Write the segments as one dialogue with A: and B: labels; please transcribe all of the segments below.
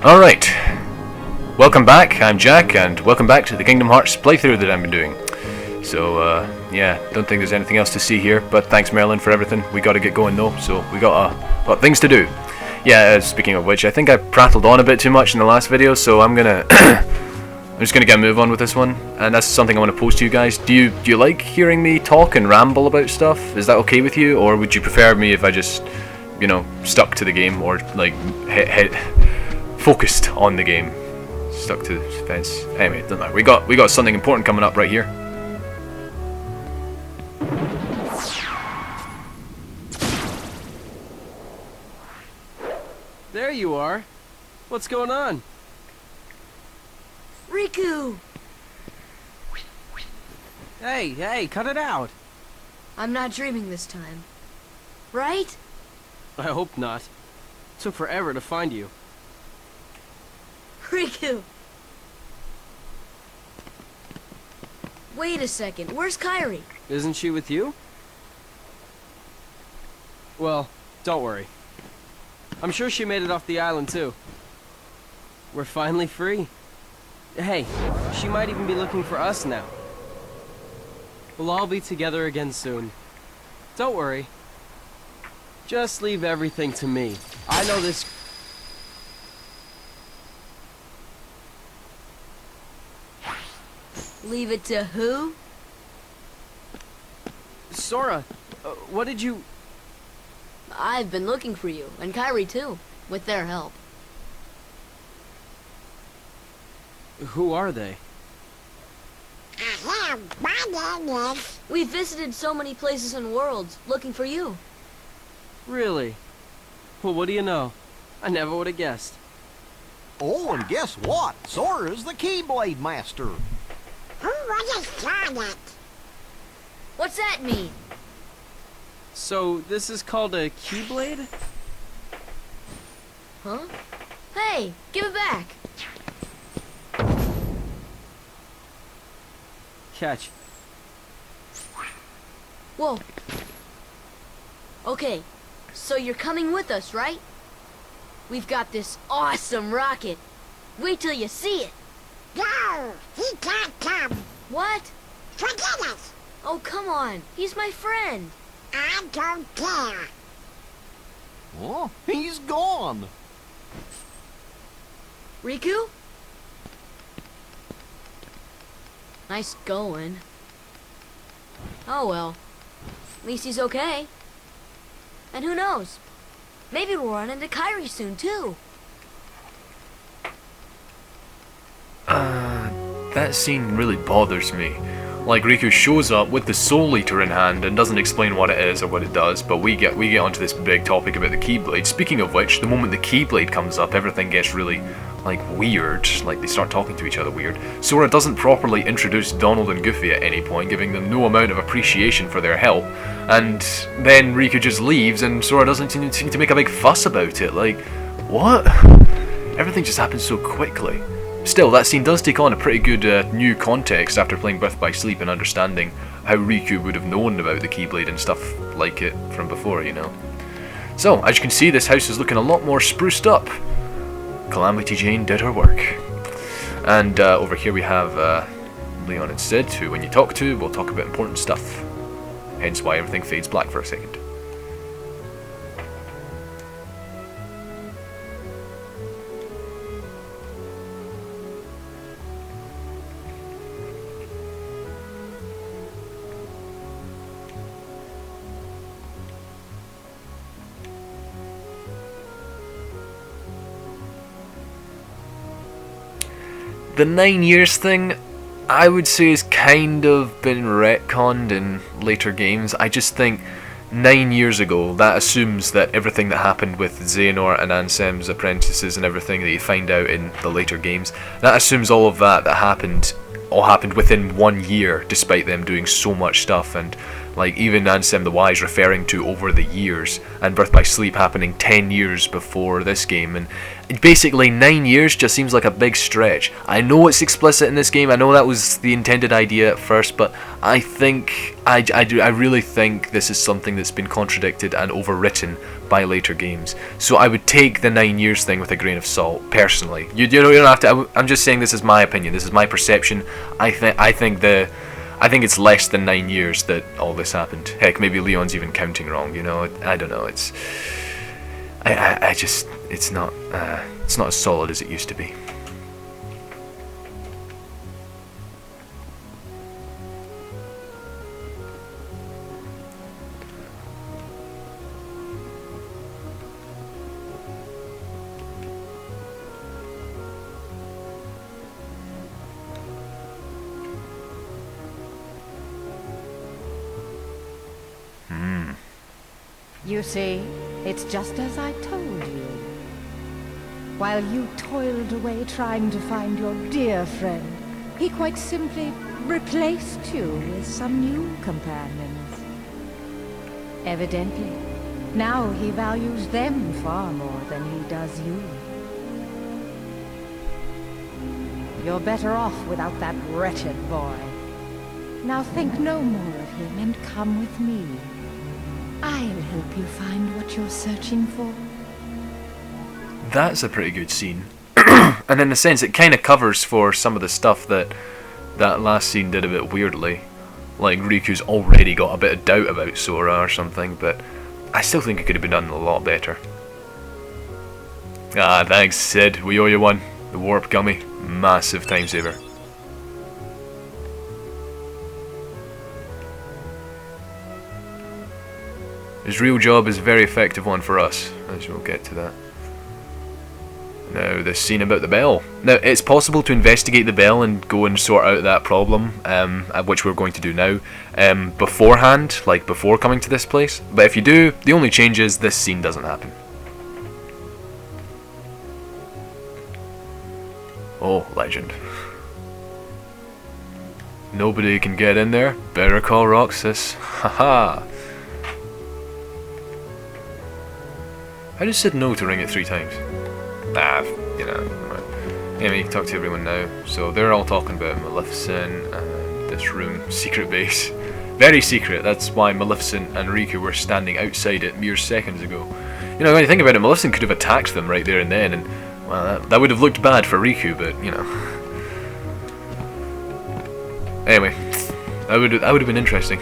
A: Alright, welcome back, I'm Jack, and welcome back to the Kingdom Hearts playthrough that I've been doing. So, yeah, don't think there's anything else to see here, but thanks Merlin for everything. We gotta get going though, so we got things to do. Yeah, speaking of which, I think I prattled on a bit too much in the last video, so I'm gonna... I'm just gonna get a move on with this one, and that's something I want to pose to you guys. Do you like hearing me talk and ramble about stuff? Is that okay with you, or would you prefer me if I just, you know, stuck to the game, or like focused on the game, stuck to the fence? Anyway, doesn't matter. We got something important coming up right here.
B: There you are. What's going on?
C: Riku!
B: Hey, cut it out.
C: I'm not dreaming this time. Right?
B: I hope not. Took forever to find you.
C: Riku! Wait a second, where's Kairi?
B: Isn't she with you? Well, don't worry. I'm sure she made it off the island too. We're finally free. Hey, she might even be looking for us now. We'll all be together again soon. Don't worry. Just leave everything to me. I know this...
C: Leave it to who?
B: Sora, what did you...
C: I've been looking for you, and Kairi too, with their help.
B: Who are they?
C: We visited so many places and worlds, looking for you.
B: Really? Well, what do you know? I never would have guessed.
D: Oh, and guess what? Sora's the Keyblade Master.
E: Who was it?
C: What's that mean?
B: So, this is called a Keyblade?
C: Huh? Hey, give it back!
B: Catch.
C: Whoa. Okay, so you're coming with us, right? We've got this awesome rocket. Wait till you see it.
E: No, he can't come.
C: What?
E: Forget it.
C: Oh, come on. He's my friend.
E: I don't care.
D: Oh, he's gone.
C: Riku? Nice going. Oh well. At least he's okay. And who knows? Maybe we'll run into Kairi soon too.
A: That scene really bothers me. Like, Riku shows up with the Soul Eater in hand and doesn't explain what it is or what it does, but we get onto this big topic about the Keyblade. Speaking of which, the moment the Keyblade comes up, everything gets really, like, weird. Like, they start talking to each other weird. Sora doesn't properly introduce Donald and Goofy at any point, giving them no amount of appreciation for their help. And then Riku just leaves and Sora doesn't seem to make a big fuss about it. Like, what? Everything just happens so quickly. Still, that scene does take on a pretty good new context after playing Birth by Sleep and understanding how Riku would have known about the Keyblade and stuff like it from before, you know. So, as you can see, this house is looking a lot more spruced up. Calamity Jane did her work. And over here we have Leon and Sid, who when you talk to, will talk about important stuff. Hence why everything fades black for a second. The 9 years thing, I would say, has kind of been retconned in later games. I just think 9 years ago, that assumes that everything that happened with Xehanort and Ansem's apprentices and everything that you find out in the later games, that assumes all of that happened all happened within 1 year, despite them doing so much stuff. And Like, even Ansem the Wise referring to over the years, and Birth by Sleep happening 10 years before this game, and basically 9 years just seems like a big stretch. I know it's explicit in this game, I know that was the intended idea at first, but I think, I really think this is something that's been contradicted and overwritten by later games. So I would take the 9 years thing with a grain of salt, personally. You know, you don't have to, I'm just saying this is my opinion, this is my perception. I think it's less than 9 years that all this happened. Heck, maybe Leon's even counting wrong, you know, I don't know, it's... I just... it's not as solid as it used to be.
F: You see, it's just as I told you. While you toiled away trying to find your dear friend, he quite simply replaced you with some new companions. Evidently, now he values them far more than he does you. You're better off without that wretched boy. Now think no more of him and come with me. I'll help you find what you're searching for.
A: That's a pretty good scene. And in a sense, it kind of covers for some of the stuff that last scene did a bit weirdly. Like, Riku's already got a bit of doubt about Sora or something, but I still think it could have been done a lot better. Ah, thanks, Sid. We owe you one. The warp gummy. Massive time saver. His real job is a very effective one for us, as we'll get to that. Now, this scene about the bell. Now, it's possible to investigate the bell and go and sort out that problem, which we're going to do now, beforehand, like before coming to this place. But if you do, the only change is this scene doesn't happen. Oh, legend. Nobody can get in there. Better call Roxas. Haha. How does Sid know to ring it 3 times? Ah, you know. Anyway, you can talk to everyone now. So they're all talking about Maleficent and this room, secret base. Very secret. That's why Maleficent and Riku were standing outside it mere seconds ago. You know, when you think about it, Maleficent could have attacked them right there and then, and well, that would have looked bad for Riku, but you know. Anyway, that would have been interesting.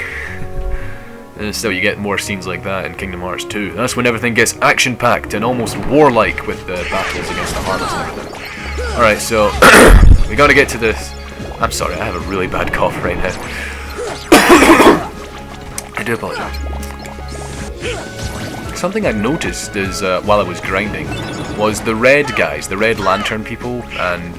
A: And still, you get more scenes like that in Kingdom Hearts 2. That's when everything gets action-packed and almost warlike with the battles against the Heartless and everything. Alright, so we gotta get to this. I'm sorry, I have a really bad cough right now. I do apologise. Something I noticed is, while I was grinding, was the red guys, the red lantern people, and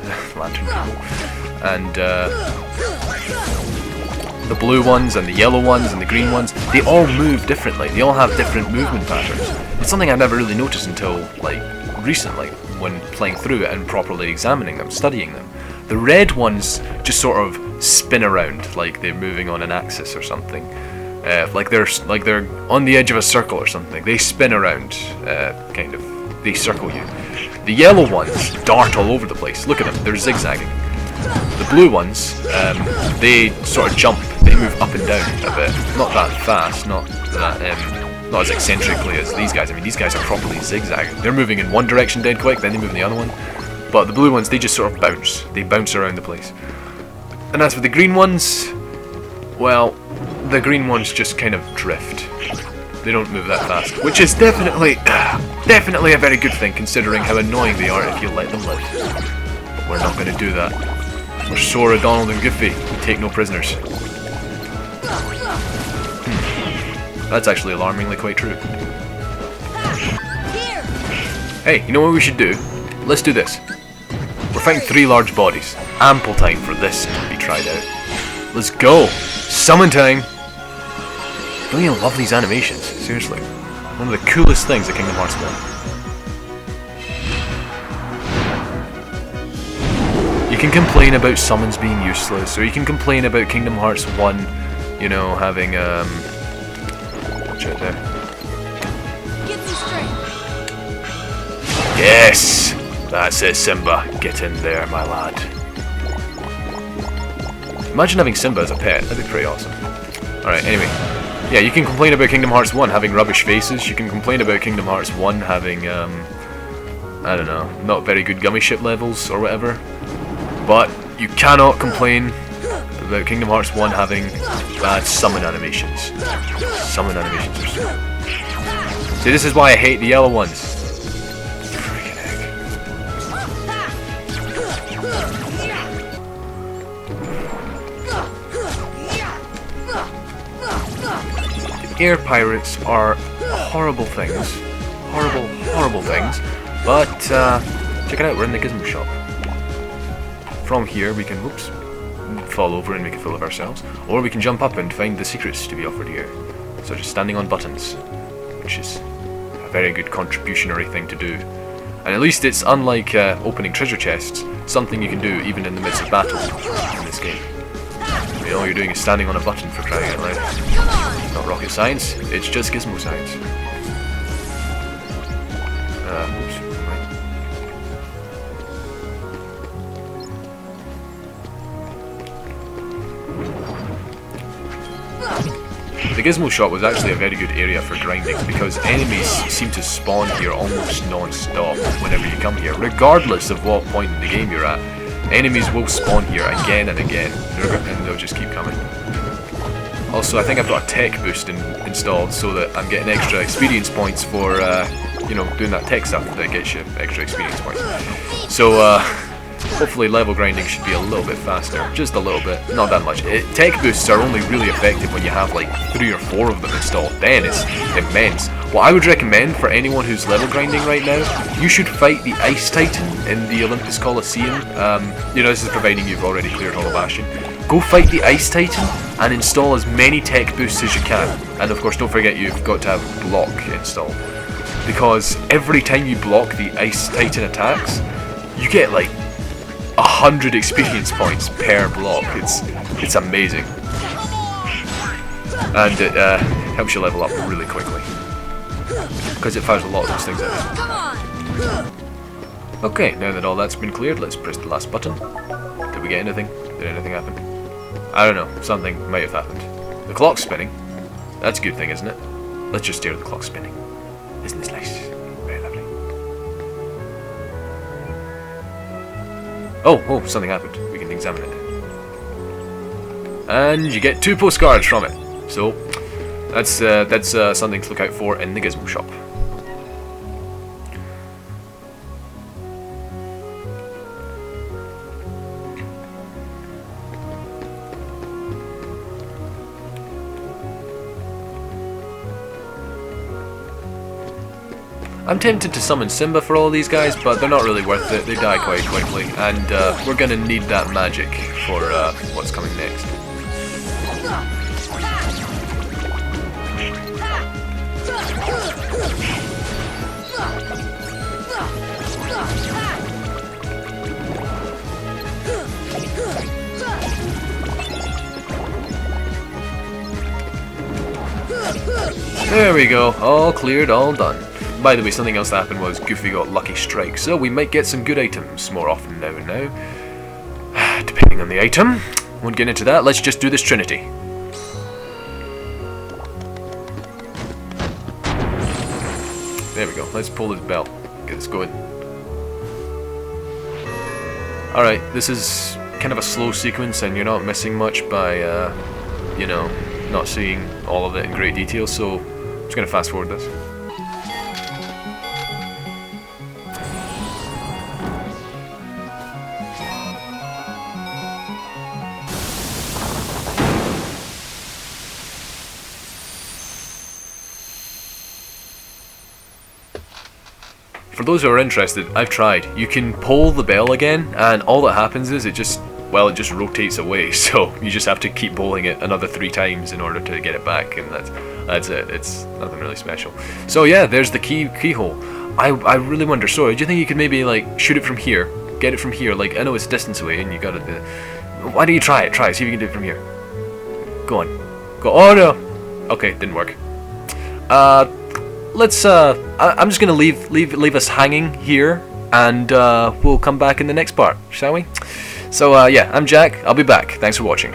A: the blue ones and the yellow ones and the green ones, they all move differently. They all have different movement patterns. It's something I've never really noticed until, like, recently, when playing through it and properly examining them, studying them. The red ones just sort of spin around, like they're moving on an axis or something. Like they're on the edge of a circle or something. They spin around, kind of. They circle you. The yellow ones dart all over the place. Look at them, they're zigzagging. The blue ones, they sort of jump. They move up and down a bit. Not that fast, not as eccentrically as these guys. I mean, these guys are properly zigzagging. They're moving in one direction dead quick, then they move in the other one. But the blue ones, they just sort of bounce. They bounce around the place. And as for the green ones, well, the green ones just kind of drift. They don't move that fast, which is definitely a very good thing, considering how annoying they are if you let them live. But we're not going to do that. We're Sora, Donald, and Goofy. We take no prisoners. That's actually alarmingly quite true. Hey, you know what we should do? Let's do this. We're fighting 3 large bodies. Ample time for this to be tried out. Let's go! Summon time! Don't you love these animations? Seriously. One of the coolest things that Kingdom Hearts done. You can complain about summons being useless, or you can complain about Kingdom Hearts 1, you know, having Watch out there.
C: Get me straight.
A: Yes! That's it, Simba. Get in there, my lad. Imagine having Simba as a pet. That'd be pretty awesome. Alright, anyway. Yeah, you can complain about Kingdom Hearts 1 having rubbish faces. You can complain about Kingdom Hearts 1 having, I don't know, not very good gummy ship levels or whatever. But you cannot complain about Kingdom Hearts 1 having bad summon animations. Summon animations are so... See, this is why I hate the yellow ones. Freaking heck. The air pirates are horrible things. Horrible, horrible things. But, check it out, we're in the Gizmo shop. From here we can, whoops, fall over and make a fool of ourselves, or we can jump up and find the secrets to be offered here, such as standing on buttons, which is a very good contributionary thing to do. And at least it's unlike opening treasure chests, something you can do even in the midst of battle in this game. I mean, all you're doing is standing on a button, for crying out loud. Not rocket science, it's just Gizmo science. Whoops. The Gizmo shop was actually a very good area for grinding because enemies seem to spawn here almost non-stop whenever you come here. Regardless of what point in the game you're at, enemies will spawn here again and again, and they'll just keep coming. Also, I think I've got a tech boost installed so that I'm getting extra experience points for, you know, doing that tech stuff that gets you extra experience points. So, hopefully level grinding should be a little bit faster, just a little bit, not that much. Tech boosts are only really effective when you have like 3 or 4 of them installed, then it's immense. What I would recommend for anyone who's level grinding right now, you should fight the Ice Titan in the Olympus Coliseum. You know, this is providing you've already cleared Hollow Bastion. Go fight the Ice Titan and install as many tech boosts as you can. And of course don't forget you've got to have block installed. Because every time you block the Ice Titan attacks, you get like 100 experience points per block. It's amazing, and it helps you level up really quickly because it fires a lot of those things out. Okay, now that all that's been cleared, let's press the last button. Did we get anything? Did anything happen? I don't know. Something might have happened. The clock's spinning. That's a good thing, isn't it? Let's just stare at the clock spinning. Isn't this nice? Very lovely. Oh, something happened. We can examine it. And you get 2 postcards from it. So, that's something to look out for in the Gizmo shop. I'm tempted to summon Simba for all these guys, but they're not really worth it. They die quite quickly, and we're gonna need that magic for what's coming next. There we go, all cleared, all done. By the way, something else that happened was Goofy got Lucky Strike, so we might get some good items more often now and now. Depending on the item. Won't get into that, let's just do this Trinity. There we go, let's pull this bell. Get this going. Alright, this is kind of a slow sequence and you're not missing much by, you know, not seeing all of it in great detail, so I'm just going to fast forward this. For those who are interested, I've tried. You can pull the bell again, and all that happens is it just rotates away. So you just have to keep pulling it another 3 times in order to get it back, and that's it. It's nothing really special. So yeah, there's the keyhole. I really wonder. So do you think you could maybe like shoot it from here, get it from here? Like I know it's distance away, and you gotta. Why don't you try it? Try it. See if you can do it from here. Go on. Go. Oh no. Okay, didn't work. let's I'm just gonna leave us hanging here, and we'll come back in the next part, shall we? So yeah, I'm Jack. I'll be back. Thanks for watching.